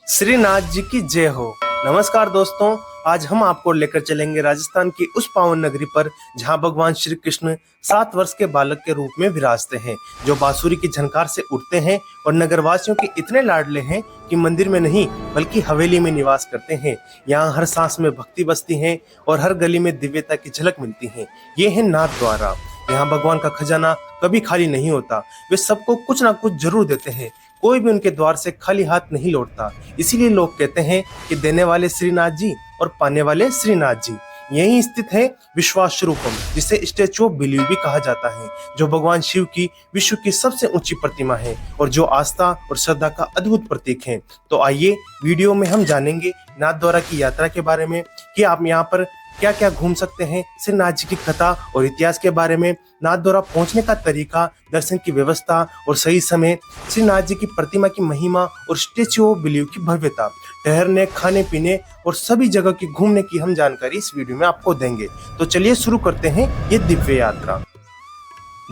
श्रीनाथ जी की जय हो। नमस्कार दोस्तों, आज हम आपको लेकर चलेंगे राजस्थान की उस पावन नगरी पर जहां भगवान श्री कृष्ण 7 वर्ष के बालक के रूप में विराजते हैं, जो बांसुरी की झनकार से उठते हैं और नगरवासियों के इतने लाडले हैं कि मंदिर में नहीं बल्कि हवेली में निवास करते हैं। यहाँ हर सांस में भक्ति बसती है और हर गली में दिव्यता की झलक मिलती है। ये है नाथ द्वारा। यहाँ भगवान का खजाना कभी खाली नहीं होता, वे सबको कुछ ना कुछ जरूर देते हैं। कोई भी उनके द्वार से खाली हाथ नहीं लौटता। इसीलिए लोग कहते हैं कि देने वाले श्रीनाथ जी और पाने वाले श्रीनाथ जी। यहीं स्थित है विश्वास स्वरूपम, जिसे स्टैचू ऑफ बिलीव भी कहा जाता है, जो भगवान शिव की विश्व की सबसे ऊंची प्रतिमा है और जो आस्था और श्रद्धा का अद्भुत प्रतीक है। तो आइए वीडियो में हम जानेंगे नाथ द्वारा की यात्रा के बारे में, कि आप यहाँ पर क्या क्या घूम सकते हैं, श्रीनाथ जी की कथा और इतिहास के बारे में, नाथ द्वारा पहुंचने का तरीका, दर्शन की व्यवस्था और सही समय, श्रीनाथ जी की प्रतिमा की महिमा और स्टैचू ऑफ बिलीव की भव्यता, ठहरने, खाने पीने और सभी जगह की घूमने की हम जानकारी इस वीडियो में आपको देंगे। तो चलिए शुरू करते हैं ये दिव्य यात्रा।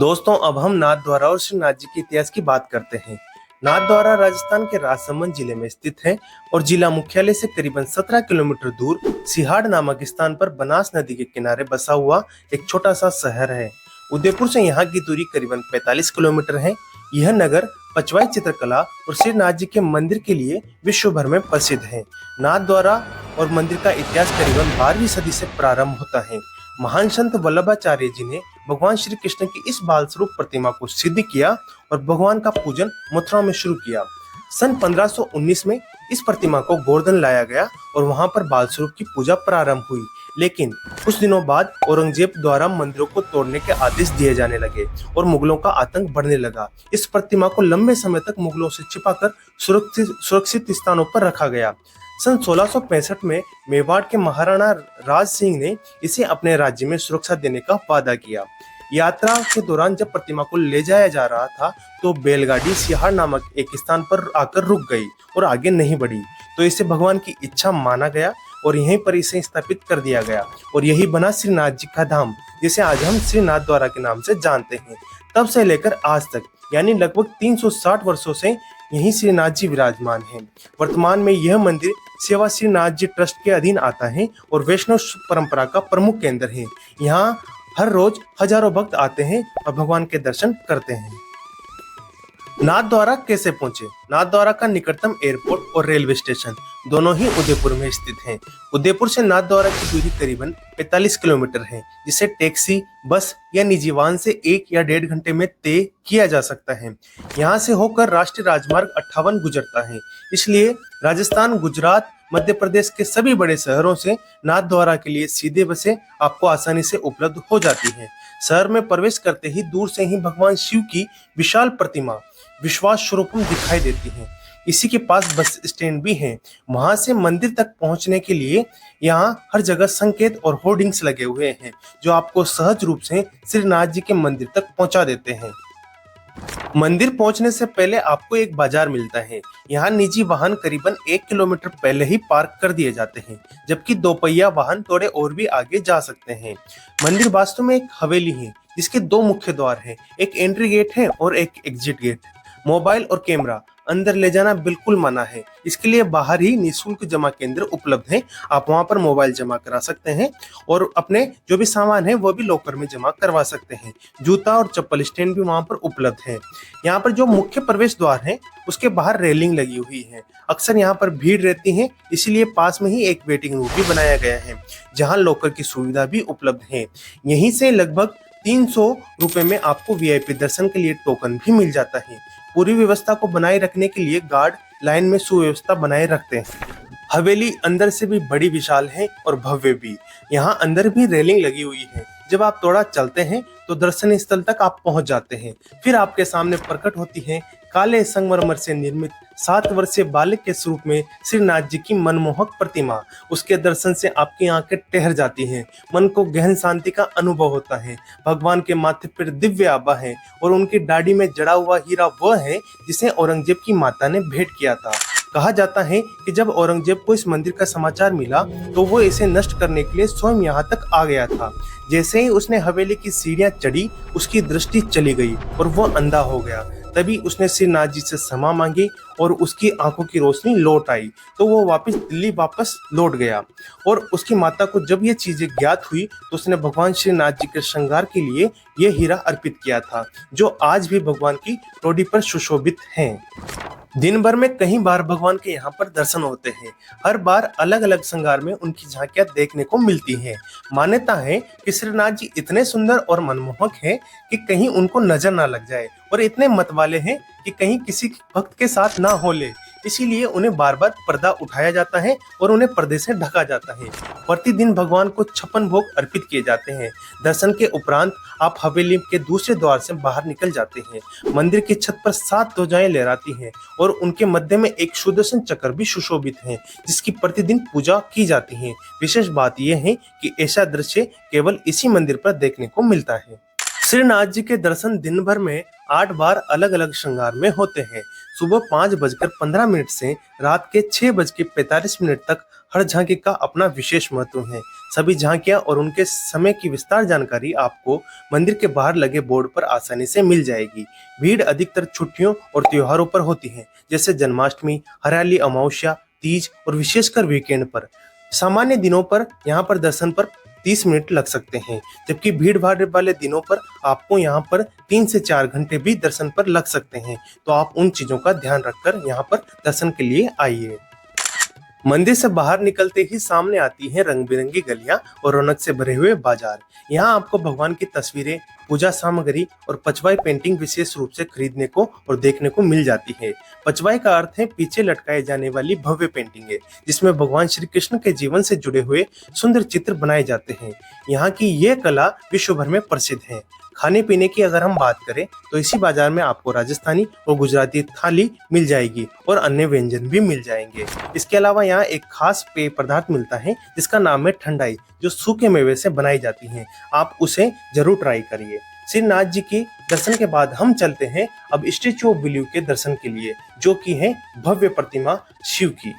दोस्तों, अब हम नाथ द्वारा और श्रीनाथ जी के इतिहास की बात करते हैं। नाथ द्वारा राजस्थान के राजसमंद जिले में स्थित है और जिला मुख्यालय से करीबन 17 किलोमीटर दूर सिहाड़ नामक स्थान पर बनास नदी के किनारे बसा हुआ एक छोटा सा शहर है। उदयपुर से यहाँ की दूरी करीबन 45 किलोमीटर है। यह नगर पचवाई चित्रकला और श्रीनाथ जी के मंदिर के लिए विश्व भर में प्रसिद्ध है। नाथ द्वारा और मंदिर का इतिहास करीबन 12वीं सदी से प्रारंभ होता है। महान संत वल्लभाचार्य जी ने भगवान श्री कृष्ण की इस बाल स्वरूप प्रतिमा को सिद्ध किया और भगवान का पूजन मथुरा में शुरू किया। सन 1519 में इस प्रतिमा को गोवर्धन लाया गया और वहां पर बाल स्वरूप की पूजा प्रारंभ हुई। लेकिन कुछ दिनों बाद औरंगजेब द्वारा मंदिरों को तोड़ने के आदेश दिए जाने लगे और मुगलों का आतंक बढ़ने लगा। इस प्रतिमा को लंबे समय तक मुगलों से छिपाकर सुरक्षित स्थानों पर रखा गया। सन 1665 में मेवाड़ के महाराणा राज सिंह ने इसे अपने राज्य में सुरक्षा देने का वादा किया। यात्रा के दौरान जब प्रतिमा को ले जाया जा रहा था तो बैलगाड़ी सिहाड़ नामक एक स्थान पर आकर रुक गई और आगे नहीं बढ़ी, तो इसे भगवान की इच्छा माना गया और यहीं पर इसे स्थापित कर दिया गया और यही बना श्रीनाथ जी का धाम, जिसे आज हम श्रीनाथ द्वारा के नाम से जानते हैं। तब से लेकर आज तक यानी लगभग 360 वर्षों से यहीं श्रीनाथ जी विराजमान हैं। वर्तमान में यह मंदिर सेवा श्रीनाथ जी ट्रस्ट के अधीन आता है और वैष्णव परंपरा का प्रमुख केंद्र है। यहाँ हर रोज हजारों भक्त आते हैं और भगवान के दर्शन करते हैं। नाथ द्वारा कैसे पहुंचे? नाथ द्वारा का निकटतम एयरपोर्ट और रेलवे स्टेशन दोनों ही उदयपुर में स्थित हैं। उदयपुर से नाथ द्वारा की दूरी करीबन 45 किलोमीटर है, जिसे टैक्सी, बस या निजी वाहन से 1 या 1.5 घंटे में तय किया जा सकता है। यहाँ से होकर राष्ट्रीय राजमार्ग 58 गुजरता है, इसलिए राजस्थान, गुजरात, मध्य प्रदेश के सभी बड़े शहरों से नाथ द्वारा के लिए सीधे बसें आपको आसानी से उपलब्ध हो जाती हैं। शहर में प्रवेश करते ही दूर से ही भगवान शिव की विशाल प्रतिमा विश्वास स्वरूपम दिखाई देती है। इसी के पास बस स्टैंड भी है। वहां से मंदिर तक पहुंचने के लिए यहाँ हर जगह संकेत और होर्डिंग्स लगे हुए हैं, जो आपको सहज रूप से श्रीनाथ जी के मंदिर तक पहुंचा देते हैं। मंदिर पहुंचने से पहले आपको एक बाजार मिलता है। यहाँ निजी वाहन करीबन 1 किलोमीटर पहले ही पार्क कर दिए जाते हैं, जबकि 2 पहिया वाहन थोड़े और भी आगे जा सकते हैं। मंदिर वास्तव में एक हवेली है, जिसके 2 मुख्य द्वार हैं, एक एंट्री गेट है और एक एग्जिट गेट। मोबाइल और कैमरा अंदर ले जाना बिल्कुल मना है, इसके लिए बाहर ही निःशुल्क जमा केंद्र उपलब्ध है। आप वहां पर मोबाइल जमा करा सकते हैं और अपने जो भी सामान है वो भी लॉकर में जमा करवा सकते हैं। जूता और चप्पल स्टैंड भी वहां पर उपलब्ध है। यहाँ पर जो मुख्य प्रवेश द्वार है उसके बाहर रेलिंग लगी हुई है। अक्सर यहाँ पर भीड़ रहती है, इसीलिए पास में ही एक वेटिंग रूम भी बनाया गया है, जहाँ लॉकर की सुविधा भी उपलब्ध है। यहीं से लगभग 300 रुपए में आपको VIP दर्शन के लिए टोकन भी मिल जाता है। पूरी व्यवस्था को बनाए रखने के लिए गार्ड लाइन में सुव्यवस्था बनाए रखते हैं। हवेली अंदर से भी बड़ी विशाल है और भव्य भी। यहाँ अंदर भी रेलिंग लगी हुई है। जब आप थोड़ा चलते हैं तो दर्शन स्थल तक आप पहुंच जाते हैं। फिर आपके सामने प्रकट होती है काले संगमरमर से निर्मित 7 वर्षीय बालक के स्वरूप में श्रीनाथ जी की मनमोहक प्रतिमा। उसके दर्शन से आपकी आंखें ठहर जाती हैं, मन को गहन शांति का अनुभव होता है। भगवान के माथे पर दिव्य आभा है और उनकी दाढ़ी में जड़ा हुआ हीरा वह है जिसे औरंगजेब की माता ने भेंट किया था। कहा जाता है कि जब औरंगजेब को इस मंदिर का समाचार मिला तो वो इसे नष्ट करने के लिए स्वयं यहाँ तक आ गया था। जैसे ही उसने हवेली की सीढ़ियां चढ़ी, उसकी दृष्टि चली गई और वो अंधा हो गया। तभी उसने श्रीनाथ जी से क्षमा मांगी और उसकी आंखों की रोशनी लौट आई, तो वो वापस दिल्ली वापस लौट गया। और उसकी माता को जब ये चीजें ज्ञात हुई तो उसने भगवान श्रीनाथ जी के श्रृंगार के लिए ये हीरा अर्पित किया था, जो आज भी भगवान की टोडी पर सुशोभित हैं। दिन भर में कई बार भगवान के यहाँ पर दर्शन होते हैं। हर बार अलग अलग श्रृंगार में उनकी झांकियां देखने को मिलती हैं। मान्यता है कि श्रीनाथ जी इतने सुंदर और मनमोहक हैं कि कहीं उनको नजर ना लग जाए, और इतने मत वाले हैं कि कहीं किसी भक्त के साथ ना हो ले, इसीलिए उन्हें बार बार पर्दा उठाया जाता है और उन्हें पर्दे से ढका जाता है। प्रतिदिन भगवान को 56 भोग अर्पित किए जाते हैं। दर्शन के उपरांत आप हवेली के दूसरे द्वार से बाहर निकल जाते हैं। मंदिर की छत पर 7 ध्वजाएं लहराती हैं और उनके मध्य में एक सुदर्शन चक्र भी सुशोभित है, जिसकी प्रतिदिन पूजा की जाती है। विशेष बात यह है कि ऐसा दृश्य केवल इसी मंदिर पर देखने को मिलता है। श्रीनाथ जी के दर्शन दिन भर में 8 बार अलग अलग श्रृंगार में होते हैं। सुबह 5:15 से रात के 6:45 तक हर झांकी का अपना विशेष महत्व है। सभी झांकियां और उनके समय की विस्तार जानकारी आपको मंदिर के बाहर लगे बोर्ड पर आसानी से मिल जाएगी। भीड़ अधिकतर छुट्टियों और त्योहारों पर होती है, जैसे जन्माष्टमी, हरियाली अमावस्या, तीज और विशेषकर वीकेंड पर। सामान्य दिनों पर यहाँ पर दर्शन पर 30 मिनट लग सकते हैं, जबकि भीड़ भाड़ वाले दिनों पर आपको यहाँ पर 3 से 4 घंटे भी दर्शन पर लग सकते हैं। तो आप उन चीजों का ध्यान रखकर यहाँ पर दर्शन के लिए आइए। मंदिर से बाहर निकलते ही सामने आती हैं रंग बिरंगी गलियां और रौनक से भरे हुए बाजार। यहाँ आपको भगवान की तस्वीरें, पूजा सामग्री और पचवाई पेंटिंग विशेष रूप से खरीदने को और देखने को मिल जाती है। पचवाई का अर्थ है पीछे लटकाए जाने वाली भव्य पेंटिंगें, जिसमें भगवान श्री कृष्ण के जीवन से जुड़े हुए सुंदर चित्र बनाए जाते हैं। यहाँ की ये कला विश्व भर में प्रसिद्ध है। खाने पीने की अगर हम बात करें तो इसी बाजार में आपको राजस्थानी और गुजराती थाली मिल जाएगी और अन्य व्यंजन भी मिल जाएंगे। इसके अलावा यहाँ एक खास पेय पदार्थ मिलता है जिसका नाम है ठंडाई, जो सूखे मेवे से बनाई जाती है। आप उसे जरूर ट्राई करिए। श्रीनाथ जी के दर्शन के बाद हम चलते हैं अब स्टैच्यू ऑफ बिलीव के दर्शन के लिए, जो कि है भव्य प्रतिमा शिव की।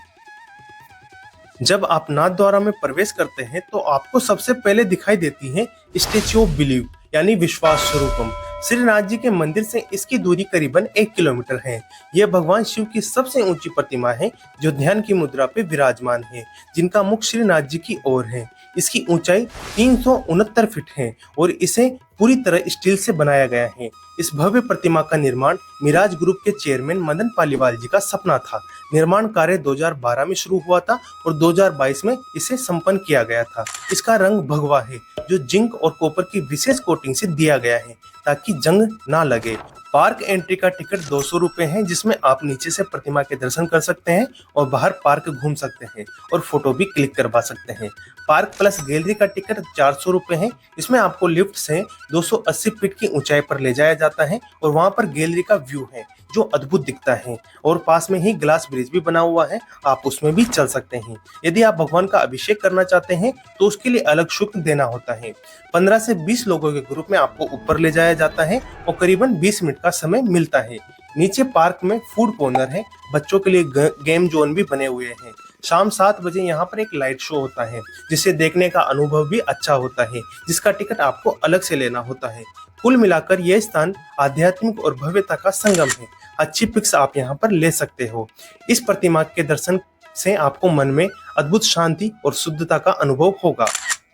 जब आप नाथ द्वारा में प्रवेश करते हैं तो आपको सबसे पहले दिखाई देती है स्टैच्यू ऑफ बिलीव यानी विश्वास स्वरूपम। श्रीनाथ जी के मंदिर से इसकी दूरी करीबन 1 किलोमीटर है। यह भगवान शिव की सबसे ऊंची प्रतिमा है, जो ध्यान की मुद्रा पे विराजमान है, जिनका मुख श्रीनाथ जी की ओर है। इसकी ऊंचाई 369 फीट है और इसे पूरी तरह स्टील से बनाया गया है। इस भव्य प्रतिमा का निर्माण मिराज ग्रुप के चेयरमैन मदन पालीवाल जी का सपना था। निर्माण कार्य 2012 में शुरू हुआ था और 2022 में इसे संपन्न किया गया था। इसका रंग भगवा है, जो जिंक और कॉपर की विशेष कोटिंग से दिया गया है ताकि जंग ना लगे। पार्क एंट्री का टिकट 200 रुपए है, जिसमें आप नीचे से प्रतिमा के दर्शन कर सकते हैं और बाहर पार्क घूम सकते हैं और फोटो भी क्लिक करवा सकते हैं। पार्क प्लस गैलरी का टिकट 400 रुपए है, इसमें आपको लिफ्ट से 280 फीट की ऊंचाई पर ले जाया जाता है और वहां पर गैलरी का व्यू है जो अद्भुत दिखता है और पास में ही ग्लास ब्रिज भी बना हुआ है, आप उसमें भी चल सकते हैं। यदि आप भगवान का अभिषेक करना चाहते हैं तो उसके लिए अलग शुल्क देना होता है। 15 से 20 लोगों के ग्रुप में आपको ऊपर ले जाया जाता है और करीबन 20 मिनट का समय मिलता है। नीचे पार्क में फूड कॉर्नर है, बच्चों के लिए गेम जोन भी बने हुए हैं। शाम 7 बजे यहाँ पर एक लाइट शो होता है, जिसे देखने का अनुभव भी अच्छा होता है, जिसका टिकट आपको अलग से लेना होता है। कुल मिलाकर यह स्थान आध्यात्मिक और भव्यता का संगम है। अच्छी पिक्स आप यहाँ पर ले सकते हो। इस प्रतिमा के दर्शन से आपको मन में अद्भुत शांति और शुद्धता का अनुभव होगा।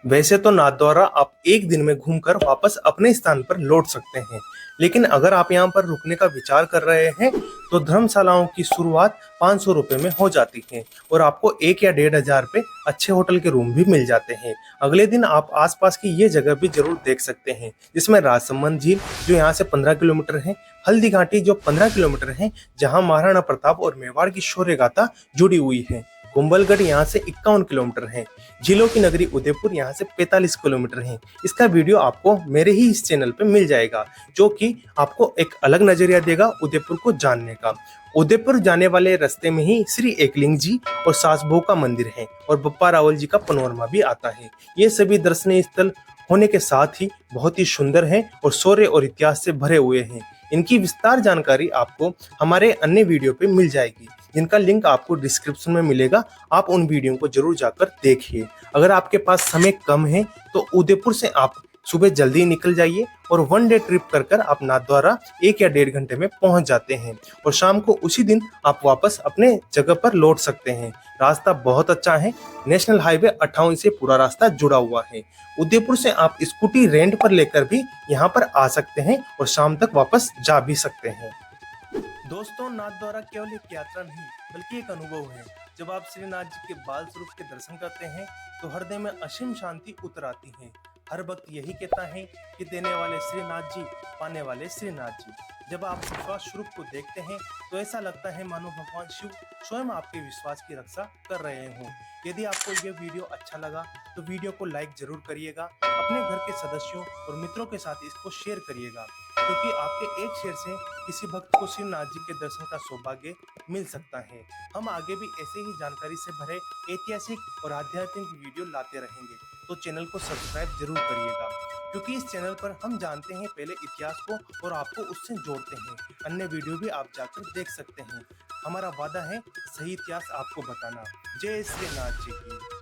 वैसे तो नाथ द्वारा आप एक दिन में घूमकर वापस अपने स्थान पर लौट सकते हैं, लेकिन अगर आप यहाँ पर रुकने का विचार कर रहे हैं तो धर्मशालाओं की शुरुआत 500 रुपए में हो जाती है और आपको 1 या 1,500 पे अच्छे होटल के रूम भी मिल जाते हैं। अगले दिन आप आसपास की ये जगह भी जरूर देख सकते हैं, जिसमें राजसमंद झील जो यहाँ से 15 किलोमीटर है, हल्दी घाटी जो 15 किलोमीटर है, जहाँ महाराणा प्रताप और मेवाड़ की शौर्य गाथा जुड़ी हुई है। कुंभलगढ़ यहाँ से 51 किलोमीटर है। झीलों की नगरी उदयपुर यहाँ से 45 किलोमीटर है। इसका वीडियो आपको मेरे ही इस चैनल पे मिल जाएगा, जो कि आपको एक अलग नजरिया देगा उदयपुर को जानने का। उदयपुर जाने वाले रास्ते में ही श्री एकलिंग जी और सास बहू का मंदिर है और बप्पा रावल जी का पनोरमा भी आता है। ये सभी दर्शनीय स्थल होने के साथ ही बहुत ही सुंदर हैं और शौर्य और इतिहास से भरे हुए हैं। इनकी विस्तार जानकारी आपको हमारे अन्य वीडियो पे मिल जाएगी, जिनका लिंक आपको डिस्क्रिप्शन में मिलेगा। आप उन वीडियो को जरूर जाकर देखिए। अगर आपके पास समय कम है तो उदयपुर से आप सुबह जल्दी निकल जाइए और वन डे ट्रिप कर कर आप नाथ द्वारा 1 या 1.5 घंटे में पहुंच जाते हैं और शाम को उसी दिन आप वापस अपने जगह पर लौट सकते हैं। रास्ता बहुत अच्छा है। नेशनल हाईवे 58 से पूरा रास्ता जुड़ा हुआ है। उदयपुर से आप स्कूटी रेंट पर लेकर भी यहाँ पर आ सकते हैं और शाम तक वापस जा भी सकते हैं। दोस्तों, नाथ द्वारा केवल एक यात्रा नहीं बल्कि एक अनुभव है। जब आप श्रीनाथ जी के बाल स्वरूप के दर्शन करते हैं तो हृदय में असीम शांति उतर आती है। हर भक्त यही कहता है कि देने वाले श्रीनाथ जी, पाने वाले श्रीनाथ जी। जब आप विश्वास स्वरूप को देखते हैं तो ऐसा लगता है मानो भगवान शिव स्वयं आपके विश्वास की रक्षा कर रहे हों। यदि आपको यह वीडियो अच्छा लगा तो वीडियो को लाइक जरूर करिएगा, अपने घर के सदस्यों और मित्रों के साथ इसको शेयर करिएगा, क्योंकि आपके एक शेयर से किसी भक्त को श्रीनाथ जी के दर्शन का सौभाग्य मिल सकता है। हम आगे भी ऐसे ही जानकारी से भरे ऐतिहासिक और आध्यात्मिक वीडियो लाते रहेंगे, तो चैनल को सब्सक्राइब जरूर करिएगा, क्योंकि इस चैनल पर हम जानते हैं पहले इतिहास को और आपको उससे जोड़ते हैं। अन्य वीडियो भी आप जाकर देख सकते हैं। हमारा वादा है सही इतिहास आपको बताना। जय श्रीनाथ जी की।